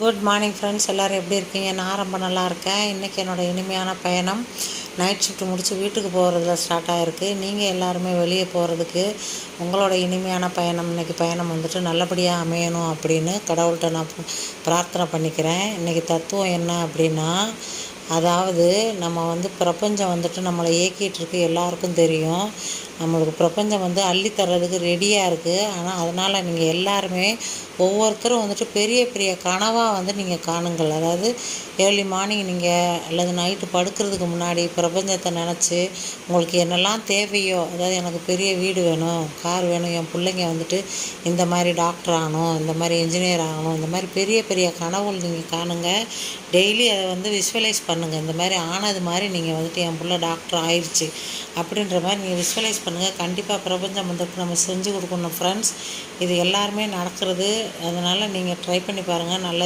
Good morning friends, எல்லோரும் எப்படி இருக்கீங்க? நான் ரொம்ப நல்லா இருக்கேன். இன்றைக்கி என்னோடய இனிமையான பயணம் நைட் ஷிஃப்ட் முடித்து வீட்டுக்கு போகிறதுல ஸ்டார்ட் ஆகிருக்கு. நீங்கள் எல்லாருமே வெளியே போகிறதுக்கு உங்களோட இனிமையான பயணம் இன்றைக்கி பயணம் வந்துட்டு நல்லபடியாக அமையணும் அப்படின்னு கடவுள்கிட்ட நான் பிரார்த்தனை பண்ணிக்கிறேன். இன்றைக்கி தத்துவம் என்ன அப்படின்னா, அதாவது நம்ம பிரபஞ்சம் வந்துட்டு நம்மளை இயக்கிட்டு இருக்கு. எல்லாருக்கும் தெரியும். நம்மளுக்கு பிரபஞ்சம் அள்ளித்தர்றதுக்கு ரெடியாக இருக்குது. ஆனால் அதனால் நீங்கள் எல்லாருமே ஒவ்வொருத்தரும் வந்துட்டு பெரிய பெரிய கனவாக நீங்கள் காணுங்கள். அதாவது ஏர்லி மார்னிங் நீங்கள் அல்லது நைட்டு படுக்கிறதுக்கு முன்னாடி பிரபஞ்சத்தை நினச்சி உங்களுக்கு என்னெல்லாம் தேவையோ, அதாவது எனக்கு பெரிய வீடு வேணும், கார் வேணும், என் பிள்ளைங்க இந்த மாதிரி டாக்டர் ஆகணும், இந்த மாதிரி இன்ஜினியர் ஆகணும், இந்த மாதிரி பெரிய பெரிய கனவுகள் நீங்கள் காணுங்க. டெய்லி அதை விஷுவலைஸ் பண்ணுங்கள். இந்த மாதிரி ஆனது மாதிரி நீங்கள் என் பிள்ளை டாக்டர் ஆயிடுச்சு அப்படின்ற மாதிரி நீங்கள் விஷுவலைஸ் பண்ணுங்கள். கண்டிப்பாக பிரபஞ்சம் நம்ம செஞ்சு கொடுக்கணும் ஃப்ரெண்ட்ஸ். இது எல்லாருமே நடக்கிறது. அதனால் நீங்கள் ட்ரை பண்ணி பாருங்கள். நல்ல